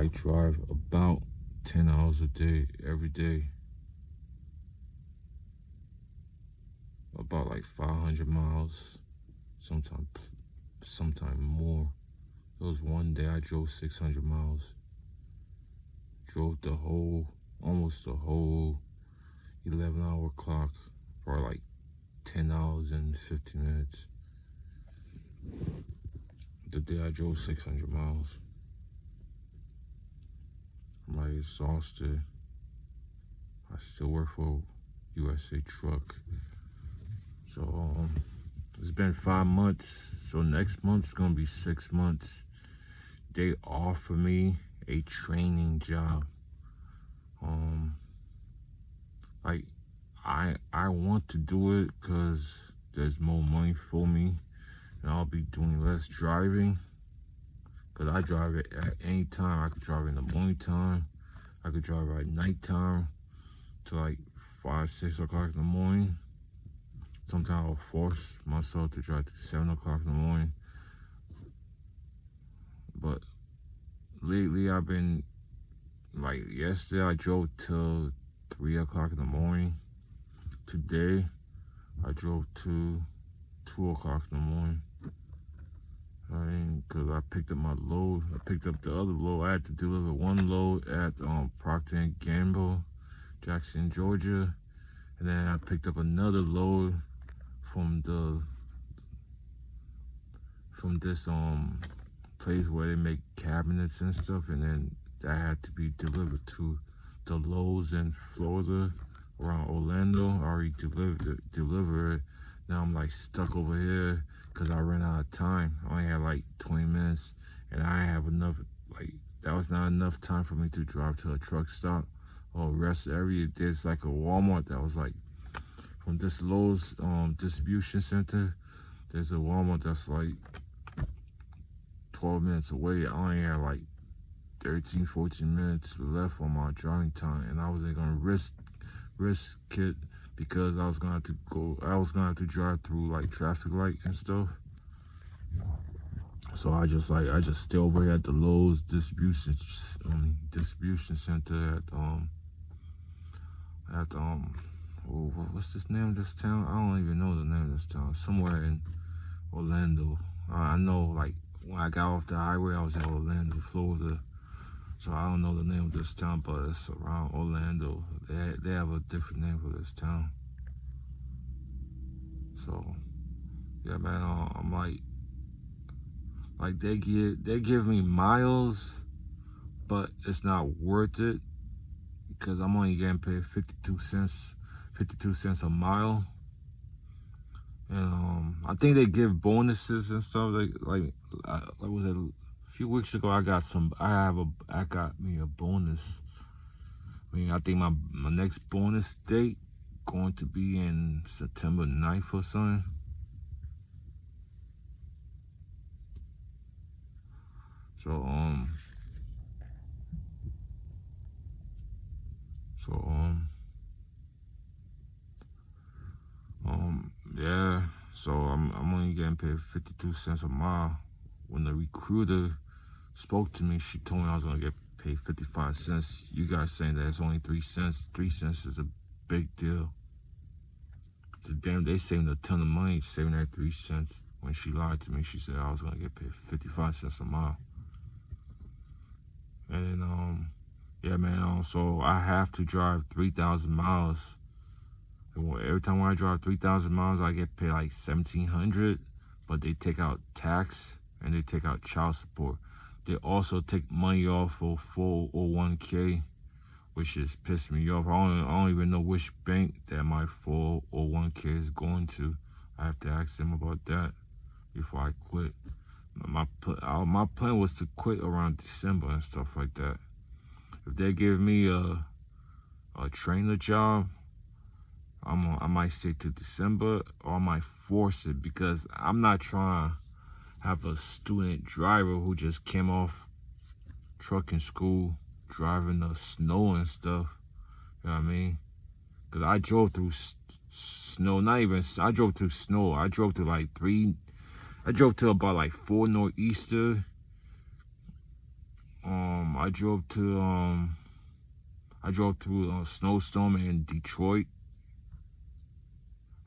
I drive about 10 hours a day, every day. About like 500 miles, sometime more. There was one day I drove 600 miles. Drove almost the whole 11-hour clock for like 10 hours and 50 minutes. The day I drove 600 miles. I'm like exhausted. I still work for USA Truck. So it's been 5 months. So next month's gonna be 6 months. They offer me a training job. Like I want to do it because there's more money for me, and I'll be doing less driving. Cause I drive it at any time. I could drive in the morning time. I could drive at nighttime to like 5, 6 o'clock in the morning. Sometimes I'll force myself to drive to 7 o'clock in the morning. But lately I've been, like yesterday I drove till 3 o'clock in the morning. Today I drove to 2 o'clock in the morning. Because I picked up my load. I picked up the other load. I had to deliver one load at Procter & Gamble, Jackson, Georgia. And then I picked up another load from this place where they make cabinets and stuff. And then that had to be delivered to the Lowe's in Florida around Orlando. I already delivered it. Now I'm like stuck over here because I ran out of time. I only had like 20 minutes, and I have enough, like, that was not enough time for me to drive to a truck stop or rest area. There's like a Walmart that was like, from this Lowe's distribution center, there's a Walmart that's like 12 minutes away. I only had like 13, 14 minutes left on my driving time, and I wasn't gonna risk it because I was gonna have to drive through like traffic light and stuff. So I just stay over here at the Lowe's distribution center what's this name of this town? I don't even know the name of this town. Somewhere in Orlando. I know, like, when I got off the highway, I was in Orlando, Florida. So I don't know the name of this town, but it's around Orlando. They have a different name for this town. So yeah, man, I'm like they give me miles, but it's not worth it because I'm only getting paid 52 cents a mile. And I think they give bonuses and stuff. Like was it a few weeks ago? I got me a bonus. I mean, I think my next bonus date going to be in September 9th or something. So yeah. So I'm only getting paid 52 cents a mile. When the recruiter spoke to me, she told me I was gonna get paid 55 cents. You guys saying that it's only 3 cents. 3 cents is a big deal. It's a damn, they saving a ton of money saving that 3 cents. When she lied to me, she said I was gonna get paid 55 cents a mile. And then yeah, man, so I have to drive 3,000 miles. Every time when I drive 3,000 miles, I get paid like $1,700, but they take out tax and they take out child support. They also take money off for 401k, which is pissing me off. I don't even know which bank that my 401k is going to. I have to ask them about that before I quit. My plan was to quit around December and stuff like that. If they give me a trainer job, I might stay to December, or I might force it because I'm not trying to have a student driver who just came off trucking school, driving the snow and stuff. You know what I mean? Because I drove through snow, I drove through snow. I drove to about like 4 nor'easter. I drove through a snowstorm in Detroit.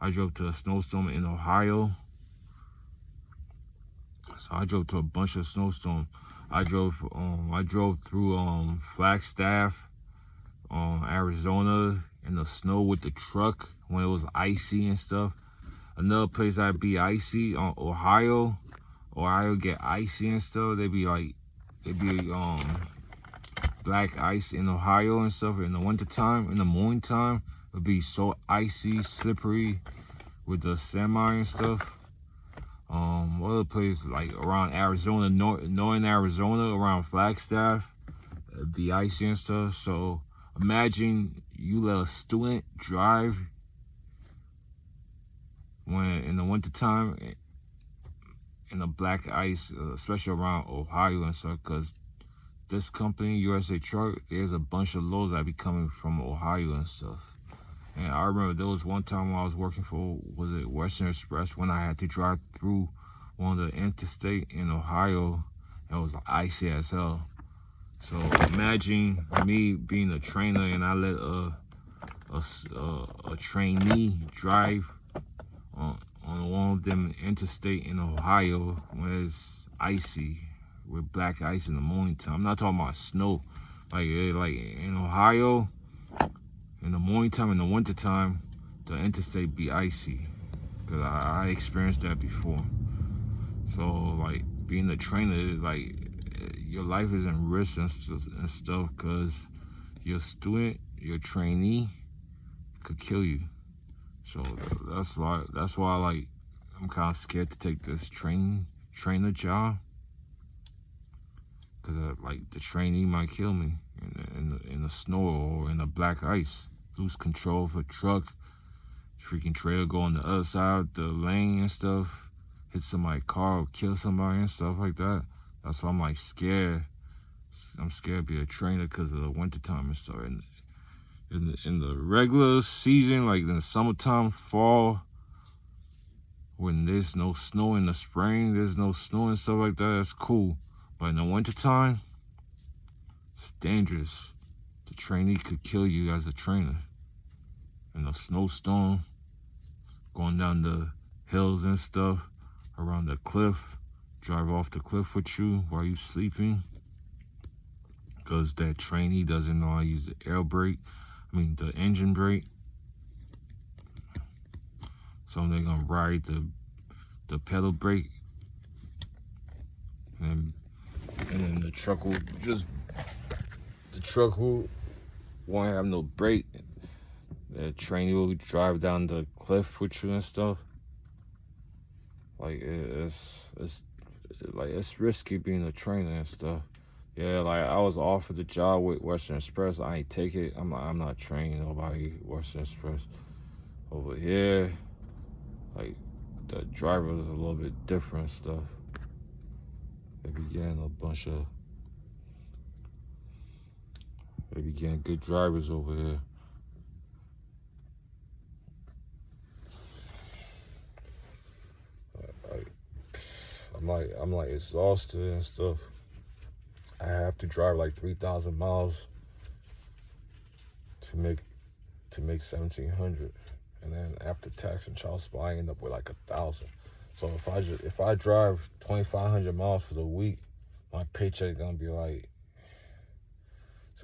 I drove to a snowstorm in Ohio. So I drove to a bunch of snowstorms. I drove through Flagstaff, Arizona, in the snow with the truck when it was icy and stuff. Another place I'd be icy, Ohio. Ohio get icy and stuff. It'd be black ice in Ohio and stuff in the wintertime. In the morning time, it'd be so icy, slippery with the semi and stuff. Other places like around Arizona, northern Arizona, around Flagstaff, it'd be icy and stuff. So imagine you let a student drive when in the wintertime in the black ice, especially around Ohio and stuff, because this company, USA Truck, there's a bunch of loads that be coming from Ohio and stuff. And I remember there was one time when I was working for, was it Western Express, when I had to drive through one of the interstate in Ohio. It was icy as hell. So imagine me being a trainer and I let a trainee drive on one of them interstate in Ohio when it's icy with black ice in the morning time. I'm not talking about snow. Like in Ohio, in the morning time, in the winter time, the interstate be icy. Cause I experienced that before. So like being a trainer, like your life is in risk and stuff, cause your student, your trainee could kill you. So that's why like I'm kind of scared to take this trainer job, cause like the trainee might kill me in the snow or in the black ice. Lose control of a truck, freaking trailer go on the other side of the lane and stuff, hit somebody's car or kill somebody and stuff like that. That's why I'm like scared. I'm scared to be a trainer because of the wintertime and stuff. And in the regular season, like in the summertime, fall, when there's no snow, in the spring, there's no snow and stuff like that, that's cool. But in the wintertime, it's dangerous. The trainee could kill you as a trainer. In a snowstorm, going down the hills and stuff, around the cliff, drive off the cliff with you while you sleeping. Because that trainee doesn't know how to use the the engine brake. So they're gonna ride the pedal brake, and then the truck won't have no brake. The trainee will drive down the cliff with you and stuff. Like it's risky being a trainer and stuff. Yeah, like I was offered the job with Western Express. I ain't take it. I'm not training nobody Western Express. Over here, like the driver is a little bit different stuff. They be getting good drivers over here. I'm like exhausted and stuff. I have to drive like 3,000 miles to make 1,700, and then after tax and child support, I end up with like 1,000. So if I drive 2,500 miles for the week, my paycheck gonna be like 1,300. It's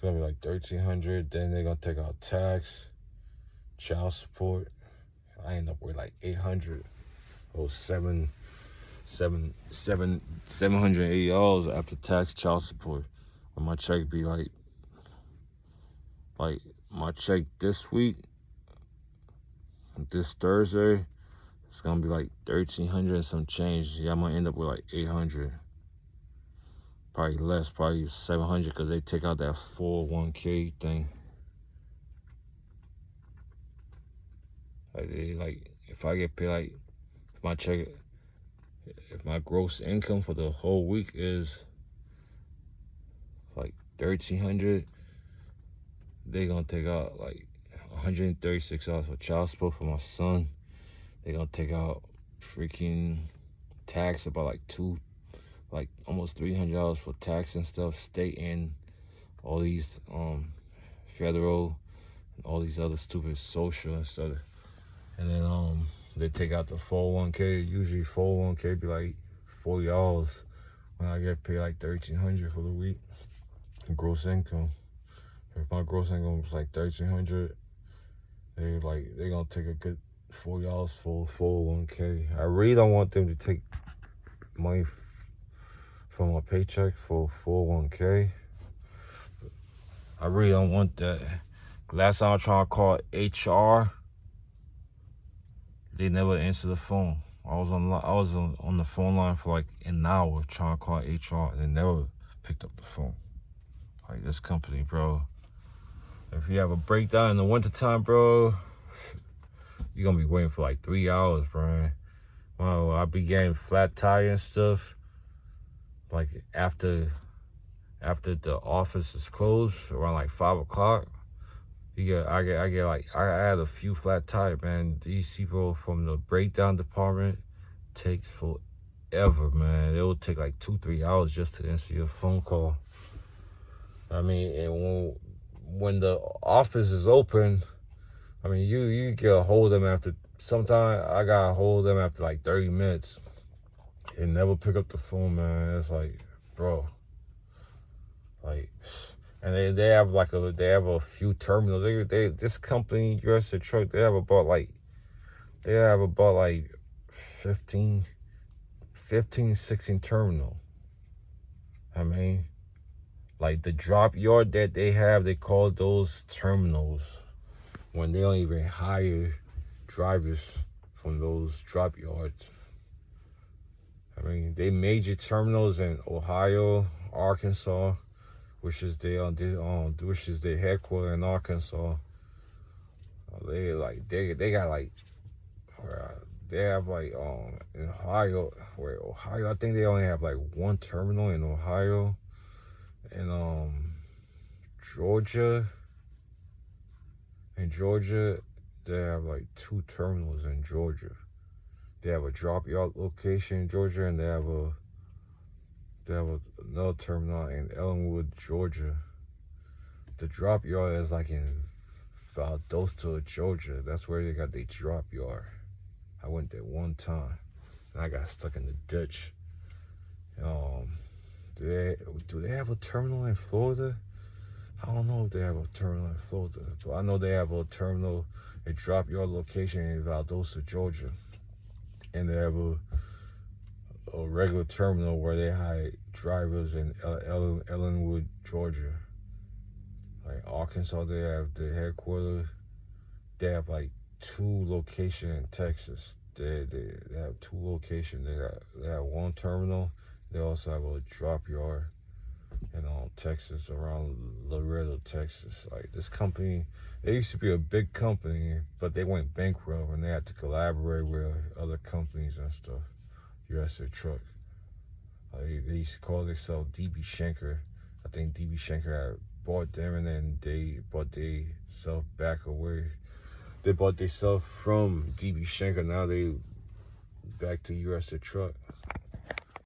gonna be like 1,300. Then they're gonna take out tax, child support. I end up with like 800 or $780 after tax, child support. And my check be like my check this week, this Thursday, it's gonna be like 1,300 and some change. Yeah, I'm gonna end up with like 800. Probably less, probably 700, because they take out that 401k thing. Like if I get paid, if my gross income for the whole week is like 1,300, they gonna take out like $136 for child support for my son. They gonna take out freaking tax about like like almost $300 for tax and stuff, state and all these federal and all these other stupid social and stuff. And then they take out the 401k. Usually 401k be like $40 when I get paid like $1,300 for the week. Gross income. If my gross income was like $1,300, they gonna take a good $40 for 401k. I really don't want them to take money from my paycheck for 401k. I really don't want that. Last time I tried to call HR, they never answered the phone. I was on the phone line for like an hour trying to call HR. They never picked up the phone. Like, this company, bro. If you have a breakdown in the wintertime, bro, you're gonna be waiting for like 3 hours, bro. Wow, I be getting flat tire and stuff. Like after the office is closed around like 5 o'clock. I had a few flat tire, man. These people from the breakdown department takes forever, man. It will take like 2-3 hours just to answer your phone call. I mean, and when the office is open, I mean, you get a hold of them after. Sometimes I got a hold of them after like 30 minutes. And never pick up the phone, man. It's like, bro, like, and they have a few terminals. This company, USA Truck, they have about like 15, 16 terminal. I mean, like the drop yard that they have, they call those terminals when they don't even hire drivers from those drop yards. I mean, they major terminals in Ohio, Arkansas, which is their headquarters in Arkansas. They have in Ohio, I think they only have like one terminal in Ohio. And Georgia, they have like 2 terminals in Georgia. They have a drop yard location in Georgia, and they have another terminal in Ellenwood, Georgia. The drop yard is like in Valdosta, Georgia. That's where they got their drop yard. I went there one time, and I got stuck in the ditch. Do they have a terminal in Florida? I don't know if they have a terminal in Florida, but I know they have a drop yard location in Valdosta, Georgia. And they have a regular terminal where they hire drivers in Ellenwood, Georgia. Like Arkansas, they have the headquarters. They have like 2 locations in Texas. They have 2 locations. They have one terminal. They also have a drop yard in Texas, around Laredo, Texas. Like, this company, they used to be a big company, but they went bankrupt and they had to collaborate with other companies and stuff. USA Truck. They used to call themselves DB Schenker. I think DB Schenker had bought them, and then they bought themselves back away. They bought themselves from DB Schenker. Now they back to USA Truck.